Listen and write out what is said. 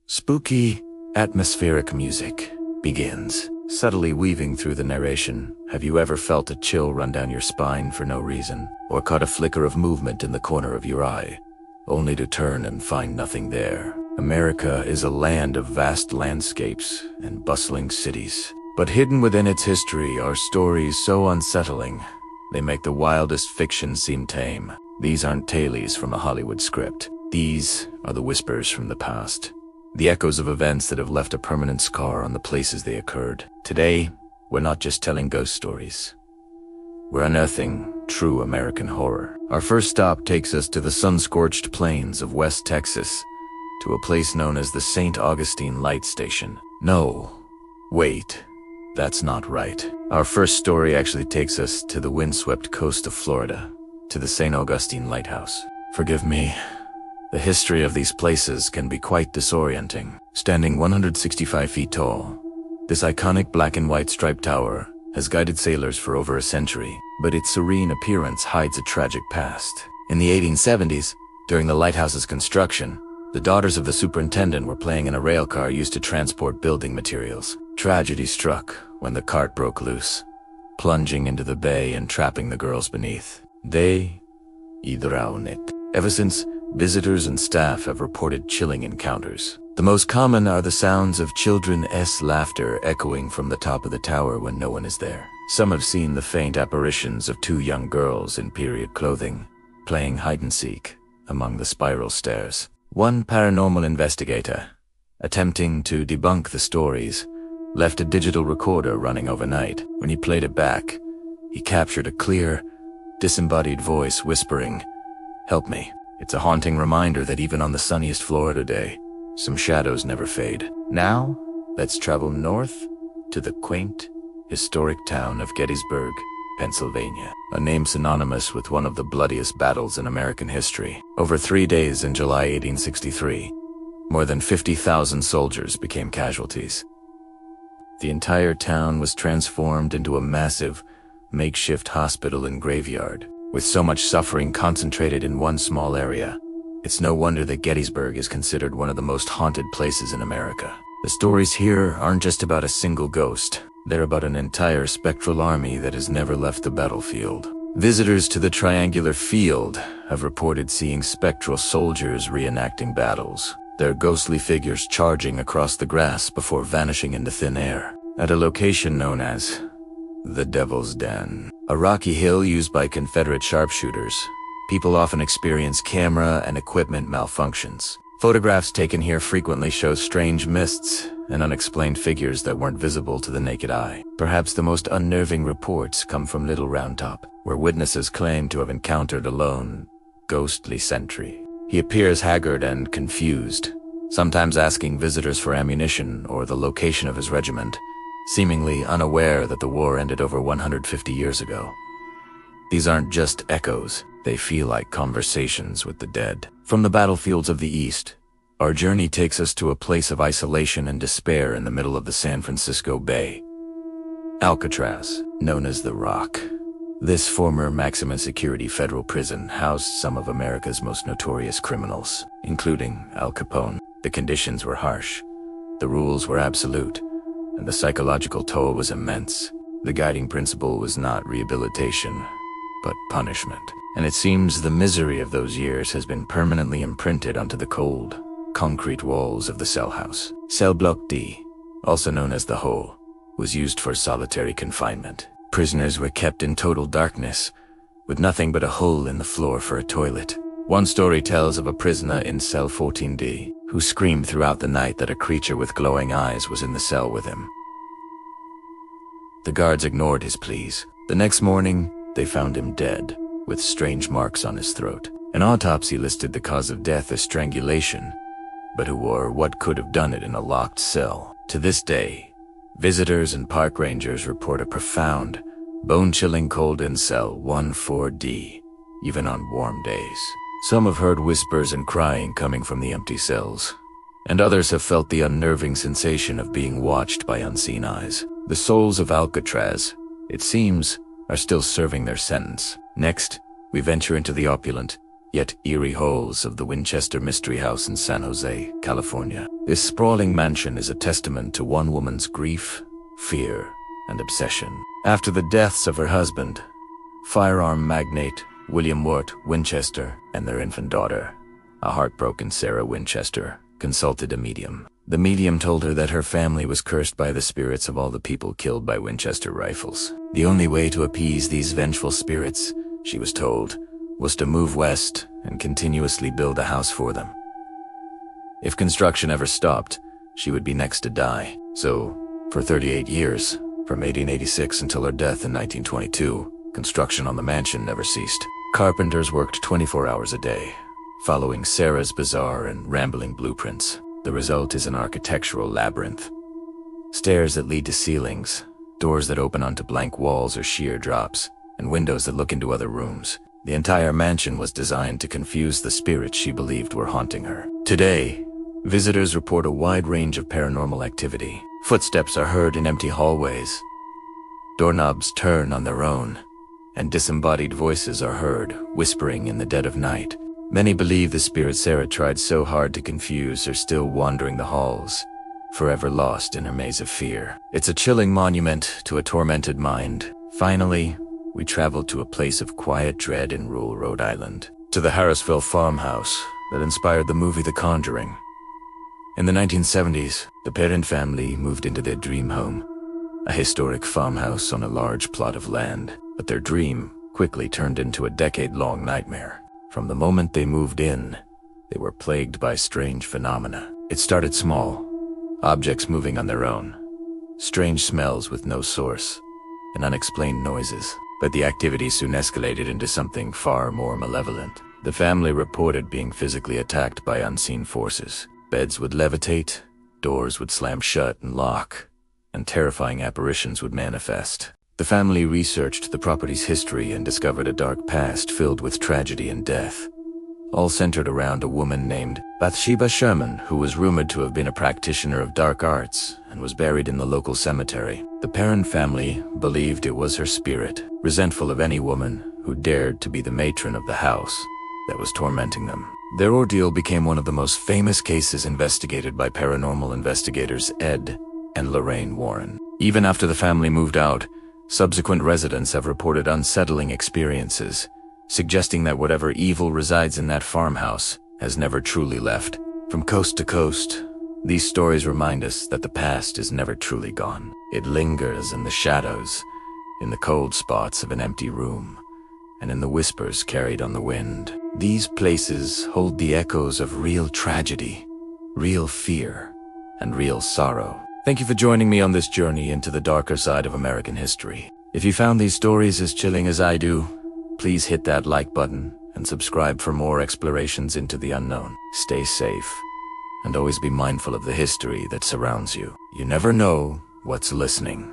Spooky, atmospheric music begins, subtly weaving through the narration. Have you ever felt a chill run down your spine for no reason, or caught a flicker of movement in the corner of your eye, only to turn and find nothing there? America is a land of vast landscapes and bustling cities, but hidden within its history are stories so unsettling, they make the wildest fiction seem tame. These aren't tales from a Hollywood script. These are the whispers from the past. The echoes of events that have left a permanent scar on the places they occurred. Today, we're not just telling ghost stories. We're unearthing true American horror. Our first stop takes us to the sun-scorched plains of West Texas, to a place known as the St. Augustine Light Station. No, wait, that's not right. Our first story actually takes us to the windswept coast of Florida, to the St. Augustine Lighthouse. Forgive me, the history of these places can be quite disorienting. Standing 165 feet tall, this iconic black and white striped tower has guided sailors for over a century, but its serene appearance hides a tragic past. In the 1870s, during the lighthouse's construction, the daughters of the superintendent were playing in a rail car used to transport building materials. Tragedy struck when the cart broke loose, plunging into the bay and trapping the girls beneath. They drowned. Ever since, visitors and staff have reported chilling encounters. The most common are the sounds of children's laughter echoing from the top of the tower when no one is there. Some have seen the faint apparitions of two young girls in period clothing, playing hide-and-seek among the spiral stairs. One paranormal investigator, attempting to debunk the stories, left a digital recorder running overnight. When he played it back, he captured a clear, disembodied voice whispering, "Help me." It's a haunting reminder that even on the sunniest Florida day, some shadows never fade. Now, let's travel north to the quaint, historic town of Gettysburg, Pennsylvania, a name synonymous with one of the bloodiest battles in American history. Over 3 days in July 1863, more than 50,000 soldiers became casualties. The entire town was transformed into a massive, makeshift hospital and graveyard. With so much suffering concentrated in one small area, it's no wonder that Gettysburg is considered one of the most haunted places in America. The stories here aren't just about a single ghost. They're about an entire spectral army that has never left the battlefield. Visitors to the triangular field have reported seeing spectral soldiers reenacting battles, their ghostly figures charging across the grass before vanishing into thin air. At a location known as the Devil's Den, a rocky hill used by Confederate sharpshooters, people often experience camera and equipment malfunctions. Photographs taken here frequently show strange mists and unexplained figures that weren't visible to the naked eye. Perhaps the most unnerving reports come from Little Round Top, where witnesses claim to have encountered a lone, ghostly sentry. He appears haggard and confused, sometimes asking visitors for ammunition or the location of his regiment, seemingly unaware that the war ended over 150 years ago. These aren't just echoes, they feel like conversations with the dead. From the battlefields of the East, our journey takes us to a place of isolation and despair in the middle of the San Francisco Bay. Alcatraz, known as the Rock. This former maximum security federal prison housed some of America's most notorious criminals, including Al Capone. The conditions were harsh, the rules were absolute, and the psychological toll was immense. The guiding principle was not rehabilitation, but punishment. And it seems the misery of those years has been permanently imprinted onto the cold, concrete walls of the cell house. Cell Block D, also known as the Hole, was used for solitary confinement. Prisoners were kept in total darkness, with nothing but a hole in the floor for a toilet. One story tells of a prisoner in cell 14D who screamed throughout the night that a creature with glowing eyes was in the cell with him. The guards ignored his pleas. The next morning, they found him dead, with strange marks on his throat. An autopsy listed the cause of death as strangulation, but who or what could have done it in a locked cell? To this day, visitors and park rangers report a profound, bone-chilling cold in cell 14D, even on warm days. Some have heard whispers and crying coming from the empty cells, and others have felt the unnerving sensation of being watched by unseen eyes. The souls of Alcatraz, it seems, are still serving their sentence. Next, we venture into the opulent, yet eerie halls of the Winchester Mystery House in San Jose, California. This sprawling mansion is a testament to one woman's grief, fear, and obsession. After the deaths of her husband, firearm magnate William Wirt Winchester, and their infant daughter, a heartbroken Sarah Winchester, consulted a medium. The medium told her that her family was cursed by the spirits of all the people killed by Winchester rifles. The only way to appease these vengeful spirits, she was told, was to move west and continuously build a house for them. If construction ever stopped, she would be next to die. So, for 38 years, from 1886 until her death in 1922, construction on the mansion never ceased. Carpenters worked 24 hours a day, following Sarah's bizarre and rambling blueprints. The result is an architectural labyrinth. Stairs that lead to ceilings, doors that open onto blank walls or sheer drops, and windows that look into other rooms. The entire mansion was designed to confuse the spirits she believed were haunting her. Today, visitors report a wide range of paranormal activity. Footsteps are heard in empty hallways. Doorknobs turn on their own, and disembodied voices are heard, whispering in the dead of night. Many believe the spirit Sarah tried so hard to confuse are still wandering the halls, forever lost in her maze of fear. It's a chilling monument to a tormented mind. Finally, we traveled to a place of quiet dread in rural Rhode Island, to the Harrisville farmhouse that inspired the movie The Conjuring. In the 1970s, the Perrin family moved into their dream home, a historic farmhouse on a large plot of land. But their dream quickly turned into a decade-long nightmare. From the moment they moved in, they were plagued by strange phenomena. It started small, objects moving on their own, strange smells with no source, and unexplained noises. But the activity soon escalated into something far more malevolent. The family reported being physically attacked by unseen forces. Beds would levitate, doors would slam shut and lock, and terrifying apparitions would manifest. The family researched the property's history and discovered a dark past filled with tragedy and death, all centered around a woman named Bathsheba Sherman, who was rumored to have been a practitioner of dark arts and was buried in the local cemetery. The Perrin family believed it was her spirit, resentful of any woman who dared to be the matron of the house, that was tormenting them. Their ordeal became one of the most famous cases investigated by paranormal investigators Ed and Lorraine Warren. Even after the family moved out, subsequent residents have reported unsettling experiences, suggesting that whatever evil resides in that farmhouse has never truly left. From coast to coast, these stories remind us that the past is never truly gone. It lingers in the shadows, in the cold spots of an empty room, and in the whispers carried on the wind. These places hold the echoes of real tragedy, real fear, and real sorrow. Thank you for joining me on this journey into the darker side of American history. If you found these stories as chilling as I do, please hit that like button and subscribe for more explorations into the unknown. Stay safe, and always be mindful of the history that surrounds you. You never know what's listening.